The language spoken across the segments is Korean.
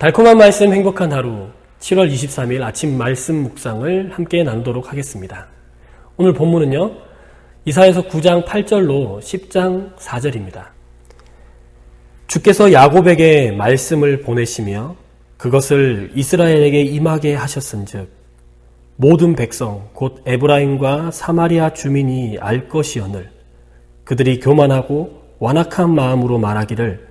달콤한 말씀 행복한 하루 7월 23일 아침 말씀 묵상을 함께 나누도록 하겠습니다. 오늘 본문은요. 이사야서 9장 8절로 10장 4절입니다. 주께서 야곱에게 말씀을 보내시며 그것을 이스라엘에게 임하게 하셨은즉 모든 백성 곧 에브라임과 사마리아 주민이 알 것이오늘 그들이 교만하고 완악한 마음으로 말하기를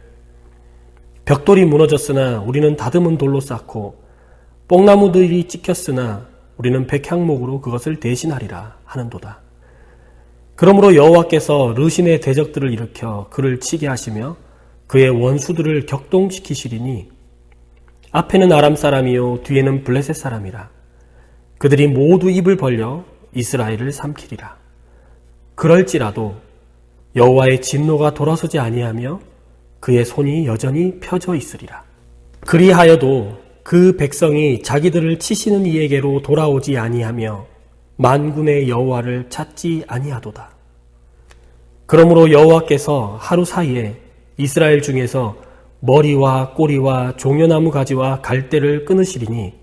벽돌이 무너졌으나 우리는 다듬은 돌로 쌓고 뽕나무들이 찍혔으나 우리는 백향목으로 그것을 대신하리라 하는도다. 그러므로 여호와께서 르신의 대적들을 일으켜 그를 치게 하시며 그의 원수들을 격동시키시리니 앞에는 아람 사람이요 뒤에는 블레셋 사람이라. 그들이 모두 입을 벌려 이스라엘을 삼키리라. 그럴지라도 여호와의 진노가 돌아서지 아니하며 그의 손이 여전히 펴져 있으리라. 그리하여도 그 백성이 자기들을 치시는 이에게로 돌아오지 아니하며 만군의 여호와를 찾지 아니하도다. 그러므로 여호와께서 하루 사이에 이스라엘 중에서 머리와 꼬리와 종려나무 가지와 갈대를 끊으시리니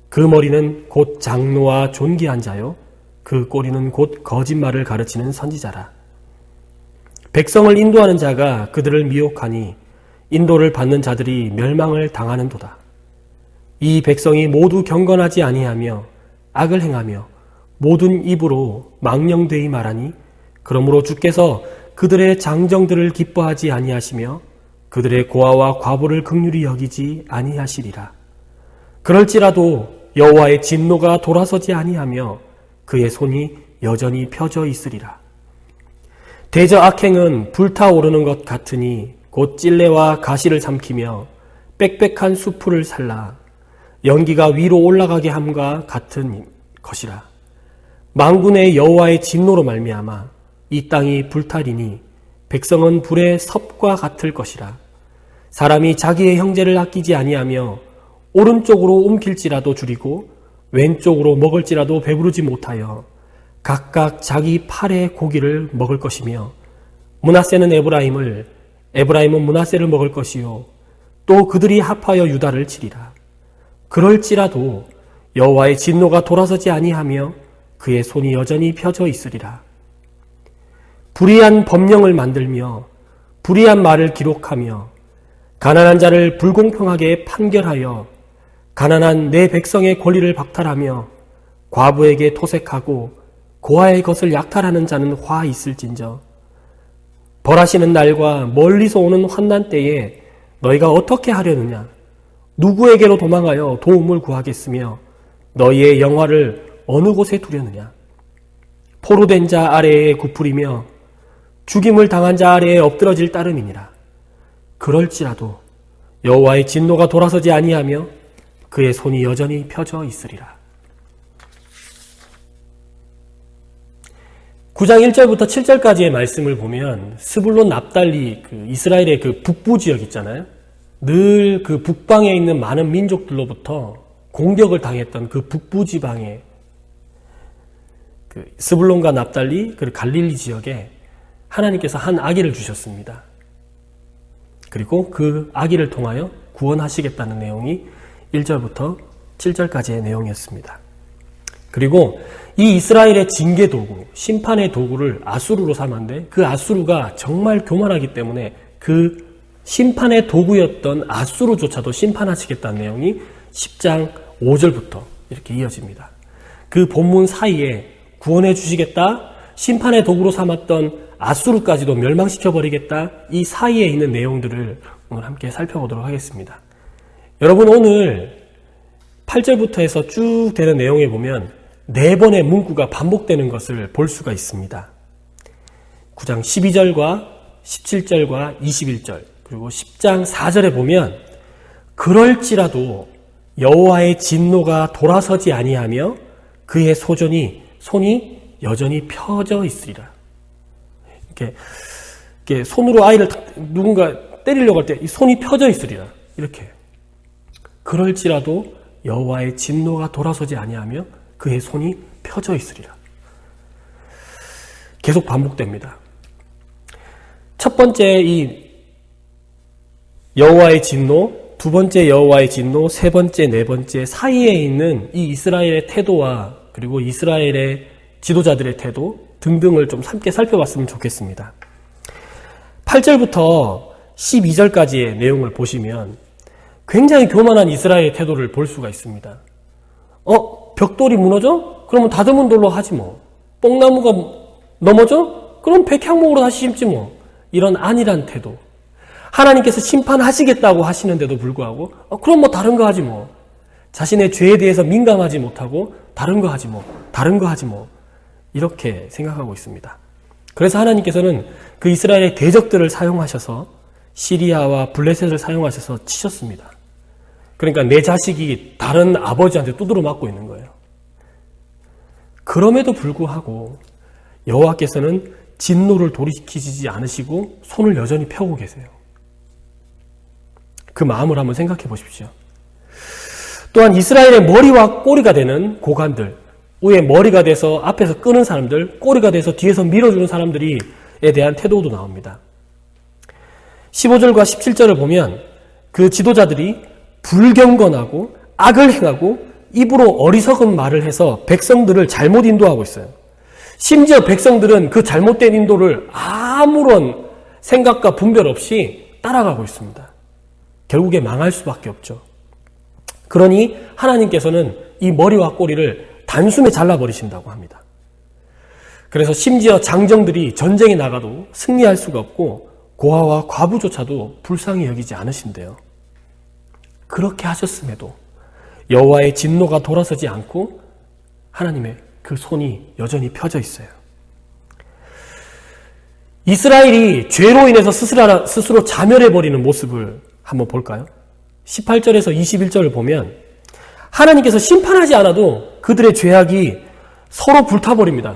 그 머리는 곧 장로와 존귀한 자요 그 꼬리는 곧 거짓말을 가르치는 선지자라. 백성을 인도하는 자가 그들을 미혹하니 인도를 받는 자들이 멸망을 당하는도다. 이 백성이 모두 경건하지 아니하며 악을 행하며 모든 입으로 망령되이 말하니 그러므로 주께서 그들의 장정들을 기뻐하지 아니하시며 그들의 고아와 과부를 긍휼히 여기지 아니하시리라. 그럴지라도 여호와의 진노가 돌아서지 아니하며 그의 손이 여전히 펴져 있으리라. 대저 악행은 불타오르는 것 같으니 곧 찔레와 가시를 삼키며 빽빽한 수풀을 살라 연기가 위로 올라가게 함과 같은 것이라. 만군의 여호와의 진노로 말미암아 이 땅이 불타리니 백성은 불의 섭과 같을 것이라. 사람이 자기의 형제를 아끼지 아니하며 오른쪽으로 움킬지라도 줄이고 왼쪽으로 먹을지라도 배부르지 못하여 각각 자기 팔의 고기를 먹을 것이며 므낫세는 에브라임은 므낫세를 먹을 것이요 또 그들이 합하여 유다를 치리라. 그럴지라도 여호와의 진노가 돌아서지 아니하며 그의 손이 여전히 펴져 있으리라. 불의한 법령을 만들며 불의한 말을 기록하며 가난한 자를 불공평하게 판결하여 가난한 내 백성의 권리를 박탈하며 과부에게 토색하고 고아의 것을 약탈하는 자는 화 있을진저. 벌하시는 날과 멀리서 오는 환난 때에 너희가 어떻게 하려느냐? 누구에게로 도망하여 도움을 구하겠으며 너희의 영화를 어느 곳에 두려느냐? 포로된 자 아래에 굽으리며 죽임을 당한 자 아래에 엎드러질 따름이니라. 그럴지라도 여호와의 진노가 돌아서지 아니하며 그의 손이 여전히 펴져 있으리라. 9장 1절부터 7절까지의 말씀을 보면 스불론 납달리 이스라엘의 그 북부 지역 있잖아요. 늘 그 북방에 있는 많은 민족들로부터 공격을 당했던 그 북부 지방에 그 스불론과 납달리 그리고 갈릴리 지역에 하나님께서 한 아기를 주셨습니다. 그리고 그 아기를 통하여 구원하시겠다는 내용이 1절부터 7절까지의 내용이었습니다. 그리고 이 이스라엘의 징계 도구, 심판의 도구를 아수르로 삼았는데 그 아수르가 정말 교만하기 때문에 그 심판의 도구였던 아수르조차도 심판하시겠다는 내용이 10장 5절부터 이렇게 이어집니다. 그 본문 사이에 구원해 주시겠다, 심판의 도구로 삼았던 아수르까지도 멸망시켜버리겠다, 이 사이에 있는 내용들을 오늘 함께 살펴보도록 하겠습니다. 여러분, 오늘 8절부터 해서 쭉 되는 내용에 보면 4번의 문구가 반복되는 것을 볼 수가 있습니다. 9장 12절과 17절과 21절 그리고 10장 4절에 보면 그럴지라도 여호와의 진노가 돌아서지 아니하며 그의 손이 여전히 펴져 있으리라. 이렇게 손으로 아이를 누군가 때리려고 할 때 이 손이 펴져 있으리라. 이렇게. 그럴지라도 여호와의 진노가 돌아서지 아니하며 그의 손이 펴져 있으리라. 계속 반복됩니다. 첫 번째 이 여호와의 진노, 두 번째 여호와의 진노, 세 번째, 네 번째 사이에 있는 이 이스라엘의 태도와 그리고 이스라엘의 지도자들의 태도 등등을 좀 함께 살펴봤으면 좋겠습니다. 8절부터 12절까지의 내용을 보시면 굉장히 교만한 이스라엘의 태도를 볼 수가 있습니다. 벽돌이 무너져? 그러면 다듬은 돌로 하지 뭐. 뽕나무가 넘어져? 그럼 백향목으로 다시 심지 뭐. 이런 안일한 태도. 하나님께서 심판하시겠다고 하시는데도 불구하고 그럼 뭐 다른 거 하지 뭐. 자신의 죄에 대해서 민감하지 못하고 다른 거 하지 뭐. 다른 거 하지 뭐. 이렇게 생각하고 있습니다. 그래서 하나님께서는 그 이스라엘의 대적들을 사용하셔서 시리아와 블레셋을 사용하셔서 치셨습니다. 그러니까 내 자식이 다른 아버지한테 두드러 맞고 있는 거예요. 그럼에도 불구하고 여호와께서는 진노를 돌이키지 않으시고 손을 여전히 펴고 계세요. 그 마음을 한번 생각해 보십시오. 또한 이스라엘의 머리와 꼬리가 되는 고관들, 위에 머리가 돼서 앞에서 끄는 사람들, 꼬리가 돼서 뒤에서 밀어주는 사람들에 대한 태도도 나옵니다. 15절과 17절을 보면 그 지도자들이 불경건하고 악을 행하고 입으로 어리석은 말을 해서 백성들을 잘못 인도하고 있어요. 심지어 백성들은 그 잘못된 인도를 아무런 생각과 분별 없이 따라가고 있습니다. 결국에 망할 수밖에 없죠. 그러니 하나님께서는 이 머리와 꼬리를 단숨에 잘라버리신다고 합니다. 그래서 심지어 장정들이 전쟁에 나가도 승리할 수가 없고 고아와 과부조차도 불쌍히 여기지 않으신대요. 그렇게 하셨음에도 여호와의 진노가 돌아서지 않고 하나님의 그 손이 여전히 펴져 있어요. 이스라엘이 죄로 인해서 스스로 자멸해버리는 모습을 한번 볼까요? 18절에서 21절을 보면 하나님께서 심판하지 않아도 그들의 죄악이 서로 불타버립니다.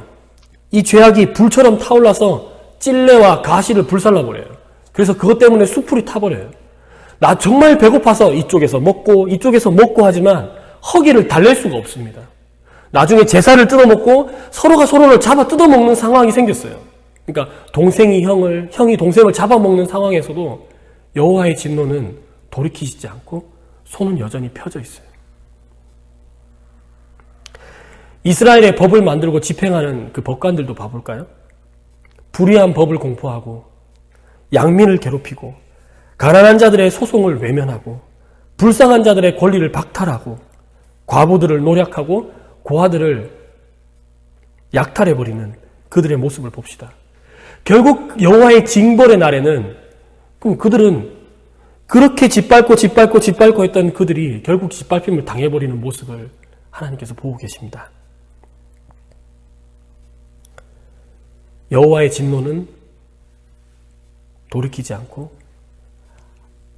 이 죄악이 불처럼 타올라서 찔레와 가시를 불살라버려요. 그래서 그것 때문에 숯불이 타버려요. 나 정말 배고파서 이쪽에서 먹고 하지만 허기를 달랠 수가 없습니다. 나중에 제사를 뜯어먹고 서로가 서로를 잡아 뜯어먹는 상황이 생겼어요. 그러니까 동생이 형이 동생을 잡아먹는 상황에서도 여호와의 진노는 돌이키시지 않고 손은 여전히 펴져 있어요. 이스라엘의 법을 만들고 집행하는 그 법관들도 봐볼까요? 불의한 법을 공포하고 양민을 괴롭히고 가난한 자들의 소송을 외면하고 불쌍한 자들의 권리를 박탈하고 과부들을 노략하고 고아들을 약탈해버리는 그들의 모습을 봅시다. 결국 여호와의 징벌의 날에는 그럼 그들은 그렇게 짓밟고 했던 그들이 결국 짓밟힘을 당해버리는 모습을 하나님께서 보고 계십니다. 여호와의 진노는 돌이키지 않고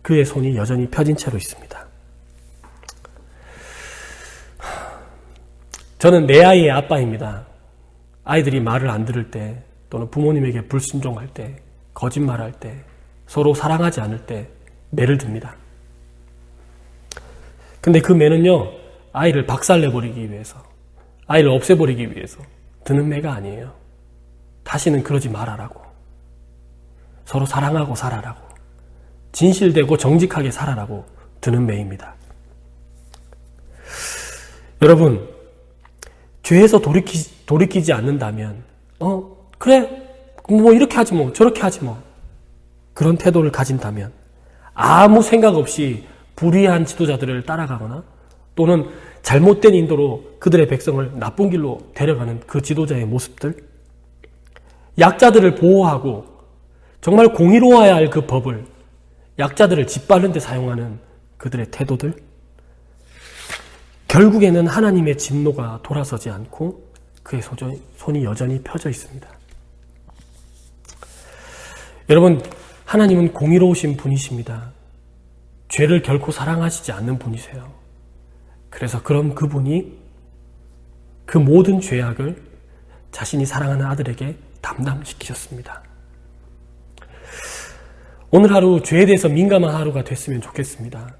그의 손이 여전히 펴진 채로 있습니다. 저는 내 아이의 아빠입니다. 아이들이 말을 안 들을 때 또는 부모님에게 불순종할 때 거짓말할 때 서로 사랑하지 않을 때 매를 듭니다. 근데 그 매는요 아이를 박살내버리기 위해서 아이를 없애버리기 위해서 드는 매가 아니에요. 다시는 그러지 말아라고 서로 사랑하고 살아라고 진실되고 정직하게 살아라고 드는 매입니다. 여러분 죄에서 돌이키지 않는다면 그래 뭐 이렇게 하지 뭐 저렇게 하지 뭐 그런 태도를 가진다면 아무 생각 없이 불의한 지도자들을 따라가거나 또는 잘못된 인도로 그들의 백성을 나쁜 길로 데려가는 그 지도자의 모습들, 약자들을 보호하고 정말 공의로워야 할 그 법을 약자들을 짓밟는 데 사용하는 그들의 태도들, 결국에는 하나님의 진노가 돌아서지 않고 그의 손이 여전히 펴져 있습니다. 여러분, 하나님은 공의로우신 분이십니다. 죄를 결코 사랑하시지 않는 분이세요. 그래서 그런 그분이 그 모든 죄악을 자신이 사랑하는 아들에게 담당시키셨습니다. 오늘 하루 죄에 대해서 민감한 하루가 됐으면 좋겠습니다.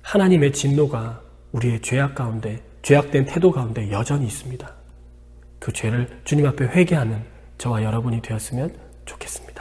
하나님의 진노가 우리의 죄악된 태도 가운데 여전히 있습니다. 그 죄를 주님 앞에 회개하는 저와 여러분이 되었으면 좋겠습니다.